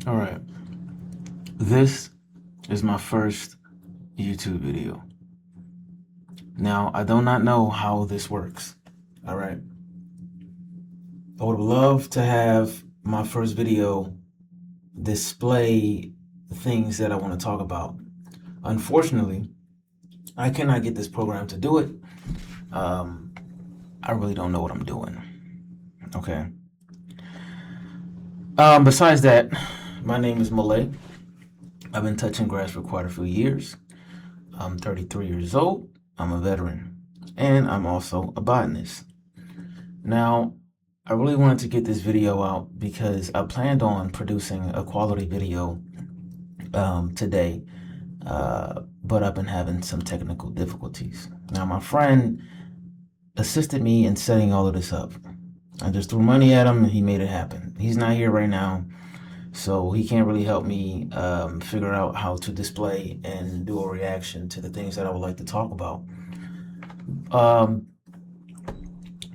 All right. This is my first YouTube video. Now, I do not know how this works. All right. I would love to have my first video display things that I want to talk about. Unfortunately, I cannot get this program to do it. Um, I really don't know what I'm doing. Okay. Besides that, my name is Malay. I've been touching grass for quite a few years. I'm 33 years old. I'm a veteran. And I'm also a botanist. Now, I really wanted to get this video out because I planned on producing a quality video today, but I've been having some technical difficulties. Now, my friend assisted me in setting all of this up. I just threw money at him and he made it happen. He's not here right now, so he can't really help me figure out how to display and do a reaction to the things that I would like to talk about. Um,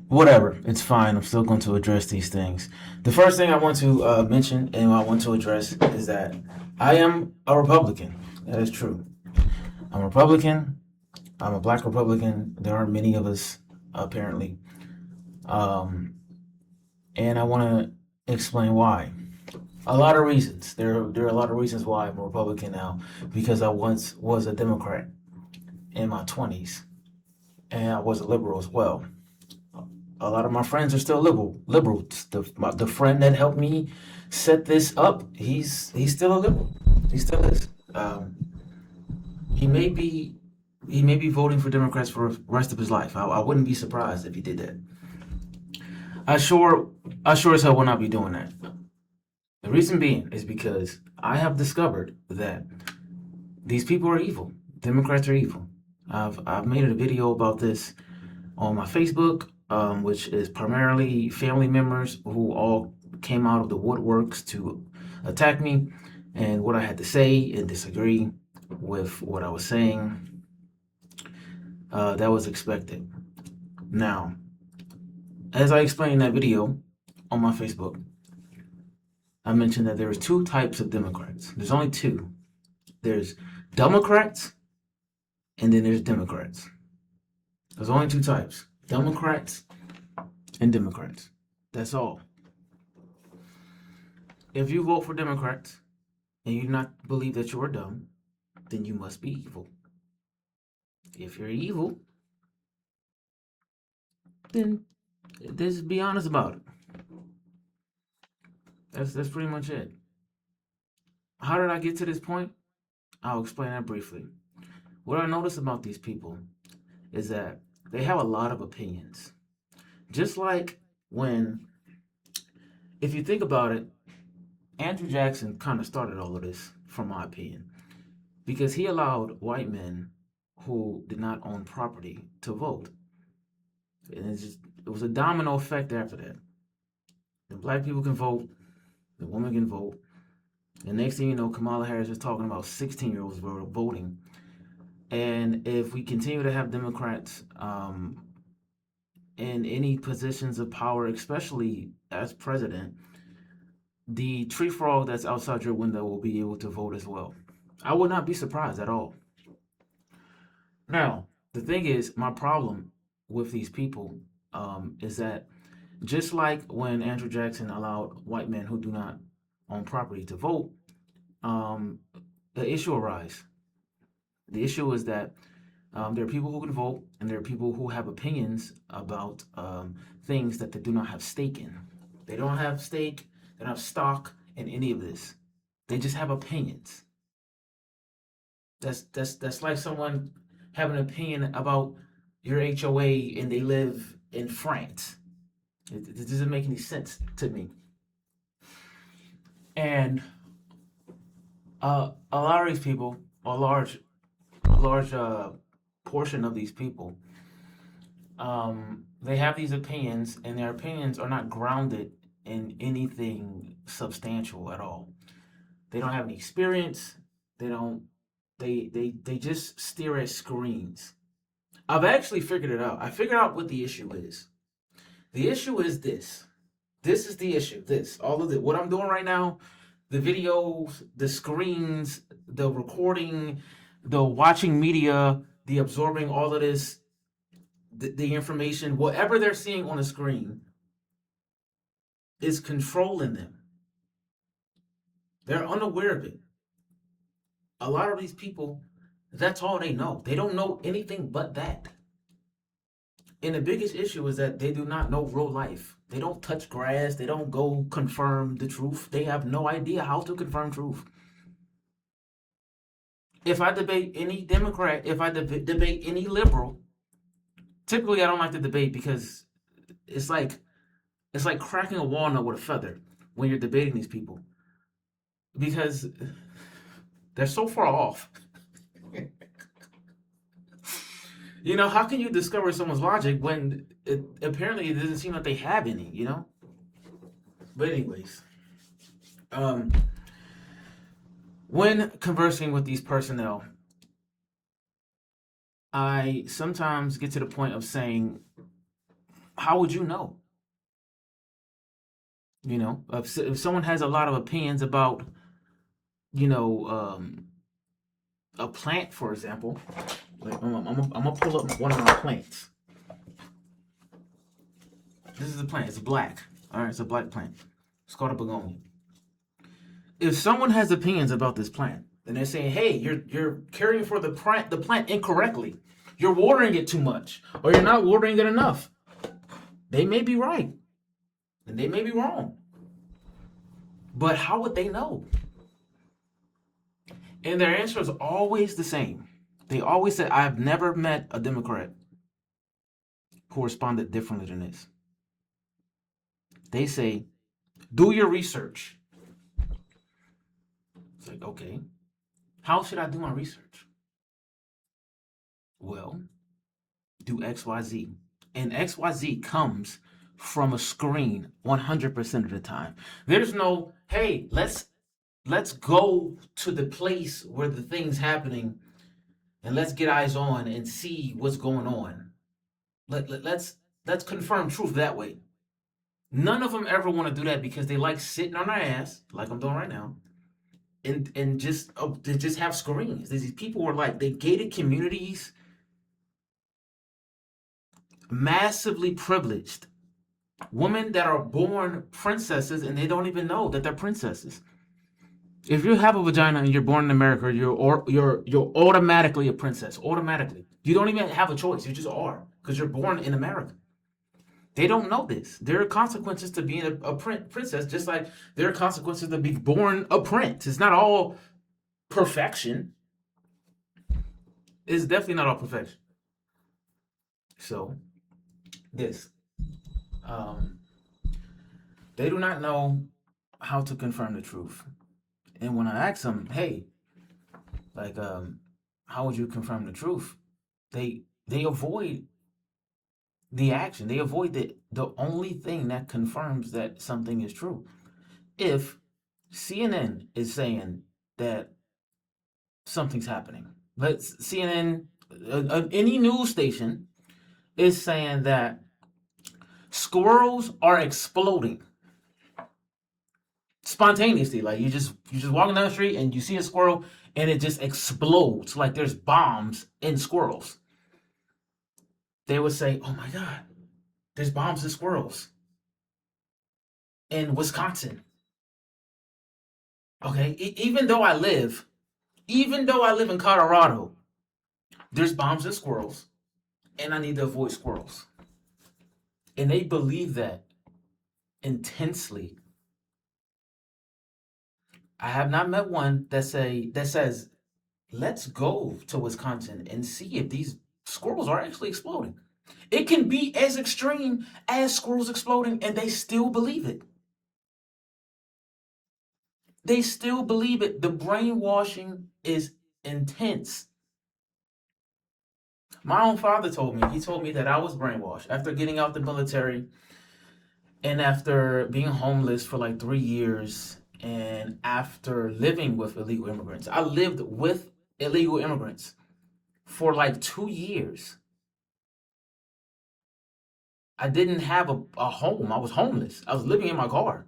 Whatever, it's fine. I'm still going to address these things. The first thing I want to mention and I want to address is that I am a Republican. That is true. I'm a Republican. I'm a black Republican. There aren't many of us, apparently. Um, and I want to explain why. A lot of reasons. There are a lot of reasons why I'm a Republican now. Because I once was a Democrat in my 20s, and I was a liberal as well. A lot of my friends are still liberals. The friend that helped me set this up, he's still a liberal. He still is. He may be he may be voting for Democrats for the rest of his life. I wouldn't be surprised if he did that. I sure I sure as hell will not be doing that. The reason being is because I have discovered that these people are evil. Democrats are evil. I've made a video about this on my Facebook, which is primarily family members who all came out of the woodworks to attack me and what I had to say and disagree with what I was saying. That was expected. Now, as I explained in that video on my Facebook, I mentioned that there's two types of Democrats. There's only two. There's Democrats and then there's Democrats. There's only two types. Democrats and Democrats. That's all. If you vote for Democrats and you do not believe that you're dumb, then you must be evil. If you're evil, then just be honest about it. That's pretty much it. How did I get to this point? I'll explain that briefly. What I notice about these people is that they have a lot of opinions. Just like when, if you think about it, Andrew Jackson kind of started all of this, from my opinion, because he allowed white men who did not own property to vote. And it was a domino effect after that. The black people can vote, the women can vote. The next thing you know, Kamala Harris is talking about 16-year-olds voting. And if we continue to have Democrats in any positions of power, especially as president, the tree frog that's outside your window will be able to vote as well. I would not be surprised at all. Now, the thing is, my problem with these people is that just like when Andrew Jackson allowed white men who do not own property to vote, um, the issue arises. The issue is that there are people who can vote, and there are people who have opinions about things that they do not have stake in. They don't have stake, they don't have stock in any of this. They just have opinions. That's like someone having an opinion about your HOA and they live in France. It doesn't make any sense to me. And a lot of these people, a large portion of these people, they have these opinions, and their opinions are not grounded in anything substantial at all. They don't have any experience. They don't. They just stare at screens. I've actually figured it out. I figured out what the issue is. The issue is this. This is the issue. This all of it. What I'm doing right now. The videos, the screens, the recording, the watching media, the absorbing all of this, the information, whatever they're seeing on the screen is controlling them. They're unaware of it. A lot of these people, that's all they know. They don't know anything but that. And the biggest issue is that they do not know real life. They don't touch grass. They don't go confirm the truth. They have no idea how to confirm truth. If I debate any Democrat, if I debate any liberal, typically I don't like to debate because it's like cracking a walnut with a feather when you're debating these people because they're so far off. How can you discover someone's logic when apparently it doesn't seem like they have any. But anyways, when conversing with these personnel, I sometimes get to the point of saying, how would you know? If someone has a lot of opinions about, a plant, for example, like I'm gonna pull up one of my plants. This is a plant. It's black. All right, it's a black plant. It's called a begonia. If someone has opinions about this plant, and they're saying, "Hey, you're caring for the plant incorrectly. You're watering it too much, or you're not watering it enough," they may be right, and they may be wrong. But how would they know? And their answer is always the same. They always say, "I've never met a Democrat who responded differently than this." They say, "Do your research." It's like, okay, how should I do my research? Well, do XYZ. And XYZ comes from a screen 100% of the time. There's no, hey, let's go to the place where the thing's happening and let's get eyes on and see what's going on. Let's confirm truth that way. None of them ever want to do that because they like sitting on their ass, like I'm doing right now, and just they just have screens. These people are like they gated communities, massively privileged women that are born princesses and they don't even know that they're princesses. If you have a vagina and you're born in America, you're automatically a princess. Automatically, you don't even have a choice. You just are because you're born in America. They don't know this. There are consequences to being a princess, just like there are consequences to be born a prince. It's not all perfection. It's definitely not all perfection. So, this. They do not know how to confirm the truth. And when I ask them, hey, like, how would you confirm the truth? They avoid the action. They avoid the only thing that confirms that something is true. If CNN is saying that something's happening, but CNN, any news station is saying that squirrels are exploding spontaneously. Like you just walking down the street and you see a squirrel and it just explodes like there's bombs in squirrels. They would say, "Oh my God, there's bombs in squirrels in Wisconsin." Okay, even though I live in Colorado, there's bombs in squirrels, and I need to avoid squirrels. And they believe that intensely. I have not met one that says, "Let's go to Wisconsin and see if these squirrels are actually exploding." It can be as extreme as squirrels exploding, and they still believe it. They still believe it. The brainwashing is intense. My own father he told me that I was brainwashed after getting out the military and after being homeless for like 3 years and after living with illegal immigrants. I lived with illegal immigrants for like 2 years. I didn't have a home. I was homeless. I was living in my car.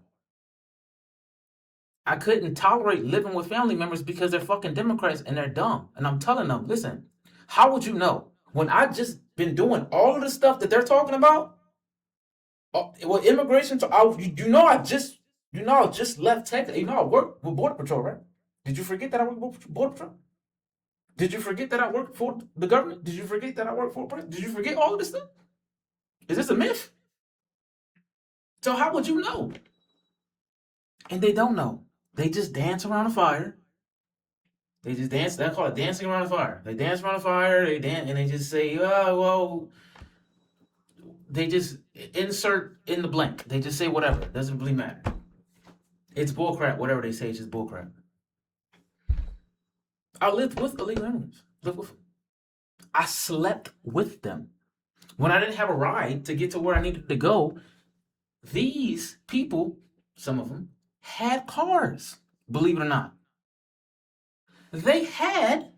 I couldn't tolerate living with family members because they're fucking Democrats and they're dumb. And I'm telling them, listen, how would you know when I just been doing all of the stuff that they're talking about? Well, immigration. I just left Texas. You know, I work with Border Patrol, right? Did you forget that I work with Border Patrol? Did you forget that I work for the government? Did you forget that I work for a president? Did you forget all of this stuff? Is this a myth? So how would you know? And they don't know. They just dance around a fire. They just dance. They call it dancing around a fire. They dance around a fire. They dance and they just say, "Oh, well." They just insert in the blank. They just say whatever. It doesn't really matter. It's bullcrap. Whatever they say, it's just bullcrap. I lived with illegal immigrants. Lived with them. I slept with them. When I didn't have a ride to get to where I needed to go, these people, some of them, had cars. Believe it or not, they had.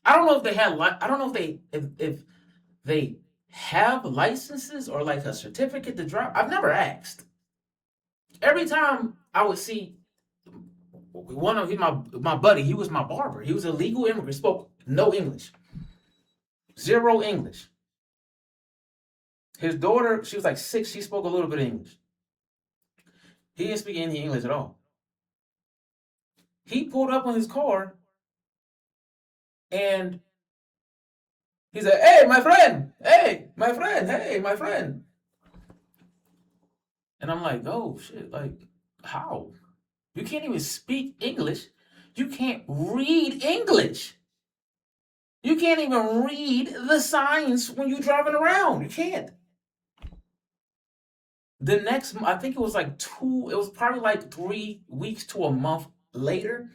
I don't know if they had. I don't know if they have licenses or like a certificate to drive. I've never asked. Every time I would see one of my buddy, he was my barber. He was a legal immigrant, spoke no English, zero English. His daughter, she was like 6. She spoke a little bit of English. He didn't speak any English at all. He pulled up on his car and he said, "Hey, my friend! Hey, my friend! Hey, my friend!" And I'm like, "Oh shit! Like, how? You can't even speak English. You can't read English. You can't even read the signs when you're driving around. You can't." The next, I think it was like two, it was probably like 3 weeks to a month later,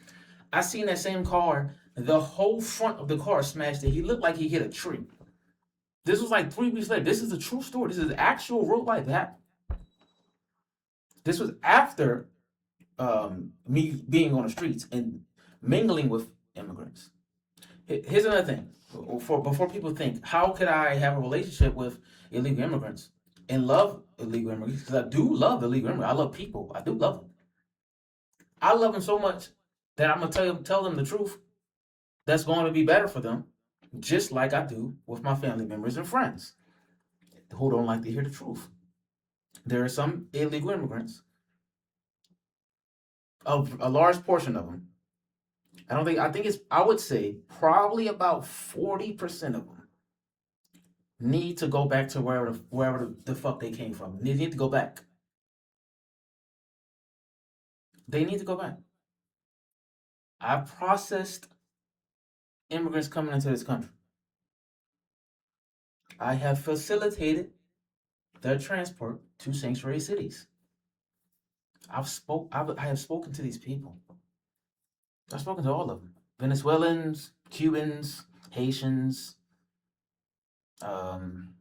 I seen that same car. The whole front of the car smashed it. He looked like he hit a tree. This was like 3 weeks later. This is a true story. This is actual real life happened. This was after me being on the streets and mingling with immigrants. Here's another thing. Before people think, how could I have a relationship with illegal immigrants and love illegal immigrants? Because I do love illegal immigrants. I love people. I do love them. I love them so much that I'm gonna tell them the truth. That's going to be better for them, just like I do with my family members and friends who don't like to hear the truth. There are some illegal immigrants, a large portion of them. I think it's, I would say probably about 40% of them need to go back to wherever the fuck they came from. They need to go back. They need to go back. I've processed immigrants coming into this country. I have facilitated their transport to sanctuary cities. I have spoken to these people. I've spoken to all of them. Venezuelans, Cubans, Haitians. Um,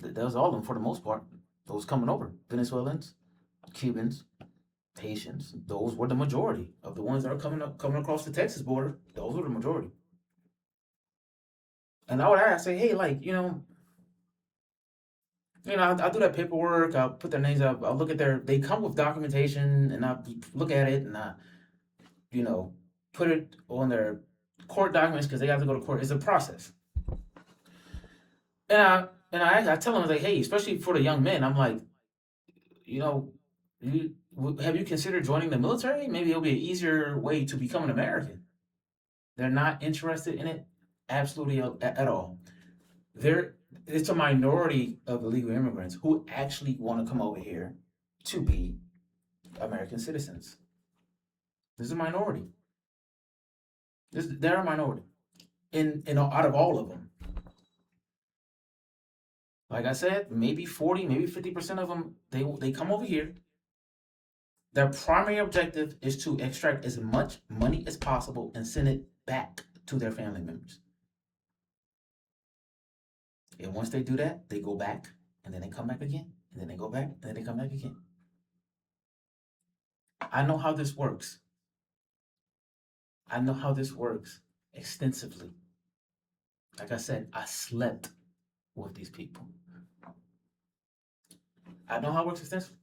that was all of them for the most part. Those coming over, Venezuelans, Cubans, Haitians. Those were the majority of the ones that are coming across the Texas border. Those were the majority. And I would ask, say, hey, like, I do that paperwork. I'll put their names up. I'll look at they come with documentation, and I look at it, and I, you know, put it on their court documents because they have to go to court. It's a process. And I tell them like, hey, especially for the young men, I'm like, you know, have you considered joining the military? Maybe it'll be an easier way to become an American. They're not interested in it, absolutely at all. It's a minority of illegal immigrants who actually want to come over here to be American citizens. This is a minority. They're a minority in out of all of them. Like I said, maybe 40, maybe 50% of them they come over here. Their primary objective is to extract as much money as possible and send it back to their family members. And once they do that, they go back and then they come back again, and then they go back and then they come back again. I know how this works. I know how this works extensively. Like I said, I slept with these people. I know how it works extensively.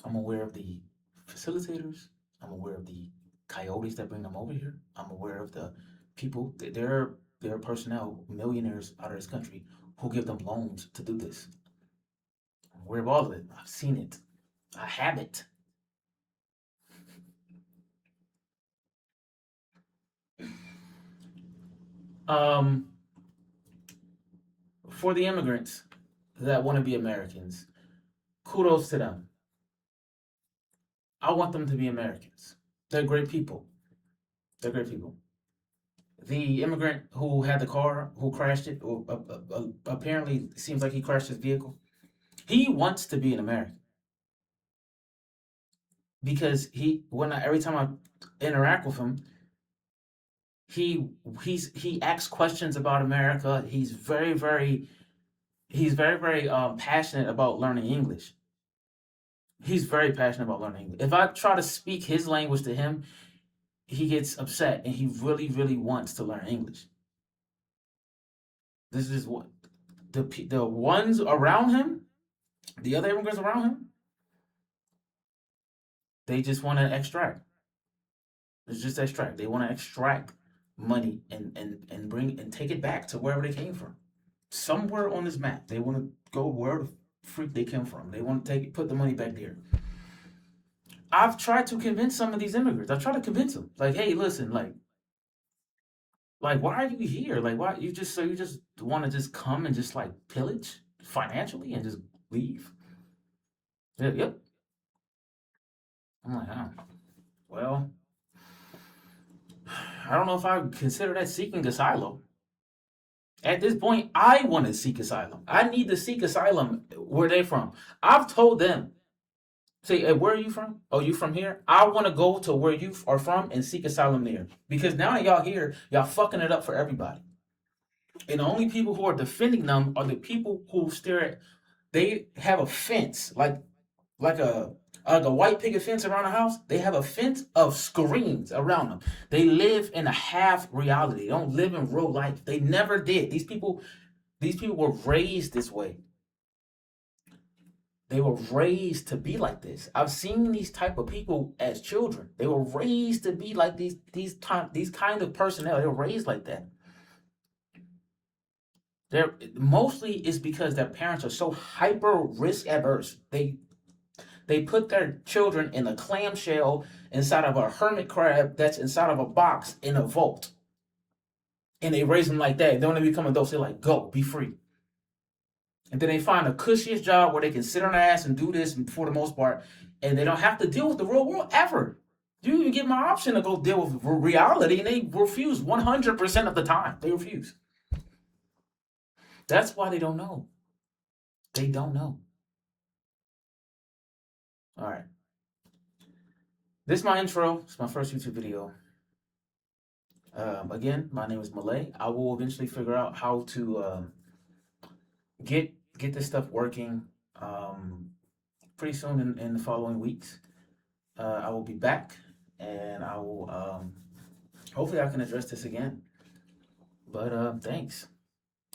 I'm aware of the facilitators. I'm aware of the coyotes that bring them over here. I'm aware of the people. There are personnel, millionaires out of this country, who give them loans to do this. I'm aware of all of it. I've seen it. I have it. Um, for the immigrants that want to be Americans, kudos to them. I want them to be Americans. They're great people. They're great people. The immigrant who had the car, who crashed it, or apparently seems like he crashed his vehicle. He wants to be an American because every time I interact with him, he he asks questions about America. He's very passionate about learning English. He's very passionate about learning English. If I try to speak his language to him, he gets upset and he really wants to learn English. This is what the ones around him, the other immigrants around him, they just want to extract. It's just extract. They want to extract money and bring and take it back to wherever they came from. Somewhere on this map, they want to go where the freak they came from. They want to put the money back there. I've tried to convince some of these immigrants. I've tried to convince them, like, hey, listen, why are you here? Like, why you just want to just come and just like pillage financially and just leave? Yeah, yep. I'm like, oh, well, I don't know if I would consider that seeking asylum. At this point, I want to seek asylum. I need to seek asylum where they from. I've told them, say, hey, where are you from? Oh, you from here? I want to go to where you are from and seek asylum there. Because now that y'all here, y'all fucking it up for everybody. And the only people who are defending them are the people who they have a fence, like a white picket fence around the house. They have a fence of screens around them. They live in a half reality. They don't live in real life. They never did. These people were raised this way. They were raised to be like this. I've seen these type of people as children. They were raised to be like these kind of personnel. They were raised like that. They're mostly is because their parents are so hyper risk averse. They put their children in a clamshell inside of a hermit crab that's inside of a box in a vault. And they raise them like that. Then when they become adults, they're like, go, be free. And then they find the cushiest job where they can sit on their ass and do this for the most part. And they don't have to deal with the real world ever. You even give them an option to go deal with reality, and they refuse 100% of the time. They refuse. That's why they don't know. They don't know. All right. This is my intro. It's my first YouTube video. Again, my name is Malay. I will eventually figure out how to get this stuff working pretty soon in the following weeks. I will be back, and I will hopefully I can address this again. But thanks.